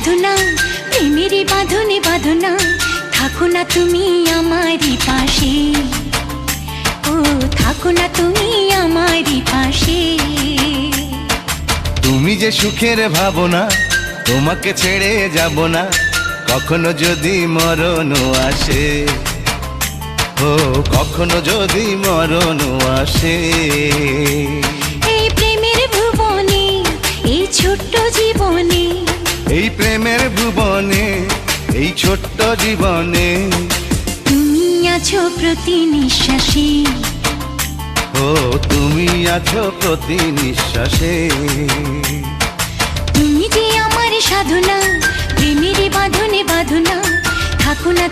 সাধনা, প্রেমেরই বাঁধনে বাঁধনা, থাকো না তুমি আমারই পাশে, ও থাকো না তুমি আমারই পাশে। তুমি যে সুখের ভাবনা, তোমাকে ছেড়ে যাব না, কখনো যদি মরণ আসে, ও কখনো যদি মরণ আসে। এই প্রেমের ভুবনে, এই ছোট্ট জীবনে, এই প্রেমের ভুবনে, এই ছোট্ট জীবনে, তুমি আছো প্রতি নিঃশ্বাসে, ও তুমি আছো প্রতি নিঃশ্বাসে। তুমি যে আমার সাধনা, প্রেমেরই বাঁধনে বাঁধনা, থাকো না